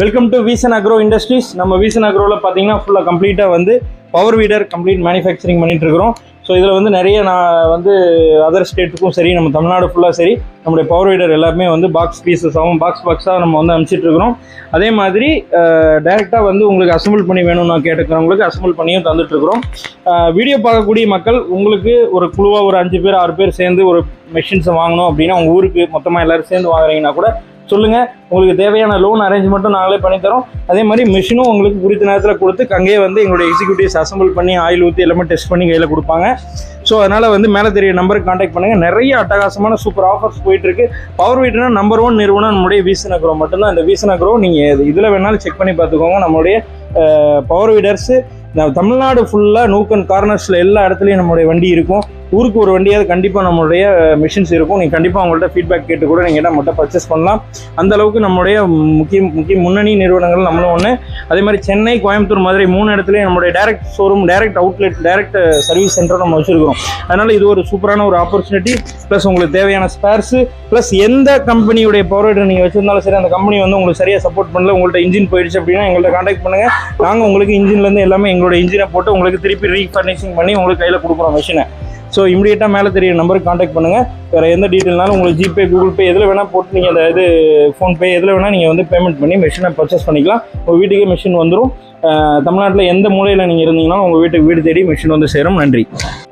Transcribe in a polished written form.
Welcome to Veesan agro industries. நம்ம வீசன் அக்ரோவில் பார்த்தீங்கன்னா ஃபுல்லாக கம்ப்ளீட்டாக வந்து பவர் வீடர் கம்ப்ளீட் மேனுஃபேக்சரிங் பண்ணிகிட்டு இருக்கிறோம். ஸோ இதில் வந்து நிறைய நான் வந்து அதர் ஸ்டேட்டுக்கும் சரி, நம்ம தமிழ்நாடு ஃபுல்லாக சரி, நம்முடைய பவர் வீடர் எல்லாமே வந்து பாக்ஸ் பீசஸாகவும் பாக்ஸாக நம்ம வந்து அனுப்பிச்சிட்ருக்கிறோம். அதே மாதிரி டைரெக்டாக வந்து உங்களுக்கு அசம்பிள் பண்ணி வேணும்னு நான் கேட்டுக்கிறவங்களுக்கு அசம்பிள் பண்ணியும் தந்துட்டுருக்குறோம். வீடியோ பார்க்கக்கூடிய மக்கள் உங்களுக்கு ஒரு குழுவாக ஒரு 5 பேர் 6 பேர் சேர்ந்து ஒரு மெஷின்ஸை வாங்கணும் அப்படின்னா, உங்கள் ஊருக்கு மொத்தமாக எல்லோரும் சேர்ந்து வாங்குறீங்கன்னா கூட சொல்லுங்கள். உங்களுக்கு தேவையான லோன் அரேஞ்ச்மெண்ட்டும் நாங்களே பண்ணித்தரோம். அதே மாதிரி மிஷினும் உங்களுக்கு குறித்த நேரத்தில் கொடுத்து அங்கேயே வந்து எங்களுடைய எக்ஸிக்யூட்டிவ்ஸ் அசம்பிள் பண்ணி ஆயில் ஊற்றி எல்லாமே டெஸ்ட் பண்ணி கையில் கொடுப்பாங்க. ஸோ அதனால் வந்து மேலே தெரிய நம்பருக்கு காண்டாக்ட் பண்ணுங்கள். நிறைய அட்டகாசமான சூப்பர் ஆஃபர்ஸ் போயிட்டுருக்கு. பவர் வீடுனா நம்பர் 1 நிறுவனம் நம்முடைய வீசன் அக்ரோ மட்டும்தான். இந்த வீசன் அக்ரோ நீங்கள் இதில் வேணாலும் செக் பண்ணி பார்த்துக்கோங்க. நம்மளுடைய பவர் வீடர்ஸு தமிழ்நாடு ஃபுல்லாக நூக் அண்ட் கார்னர்ஸில் எல்லா இடத்துலையும் நம்மளுடைய வண்டி இருக்கும். ஊருக்கு ஒரு வண்டியாவது கண்டிப்பாக நம்மளுடைய மிஷின்ஸ் இருக்கும். நீங்கள் கண்டிப்பாக அவங்கள்ட்ட ஃபீட்பேக் கேட்டு கூட நீங்கள் என்ன மட்டும் பர்ச்சேஸ் பண்ணலாம். அந்த அளவுக்கு நம்மளுடைய முக்கிய முன்னணி நிறுவனங்கள் நம்மளும் ஒன்று. அதே மாதிரி சென்னை, கோயம்புத்தூர், மதுரை 3 இடத்துலையும் நம்மளுடைய direct showroom, direct outlet, direct service centre நம்ம வச்சுருக்கிறோம். அதனால் இது ஒரு சூப்பரான ஒரு ஆப்பர்ச்சுனிட்டி. ப்ளஸ் உங்களுக்கு தேவையான ஸ்பேர்ஸு, ப்ளஸ் எந்த கம்பெனியுடைய பவர் வீடர் நீங்கள் வச்சுருந்தாலும் சரி, அந்த கம்பெனி வந்து உங்களுக்கு சரியாக சப்போர்ட் பண்ணல, உங்கள்கிட்ட இன்ஜின் போயிடுச்சு அப்படின்னா எங்கள்கிட்ட காண்டாக்ட் பண்ணுங்கள். நாங்கள் உங்களுக்கு இன்ஜின்லேருந்து எல்லாமே எங்களோட இன்ஜினை போட்டு உங்களுக்கு திருப்பி ரீஃபர்னிஷிங் பண்ணி உங்களுக்கு கையில் கொடுக்குறோம் மிஷினை. ஸோ இமீடியட்டாக மேலே தெரிய நம்பருக்கு காண்டாக்ட் பண்ணுங்கள். வேறு எந்த டீட்டெயில்னாலும் உங்களுக்கு ஜிபே, கூகுள் பே எதில் வேணால் போட்டு நீங்கள் அந்த ஃபோன்பே எதில் வேணால் நீங்கள் வந்து பேமெண்ட் பண்ணி மிஷினை பர்ச்சேஸ் பண்ணிக்கலாம். உங்கள் வீட்டுக்கே மிஷின் வந்துடும். தமிழ்நாட்டில் எந்த மூலையில் நீங்கள் இருந்தீங்கன்னாலும் உங்கள் வீட்டுக்கு வீடு தேடி மிஷின் வந்து சேரும். நன்றி.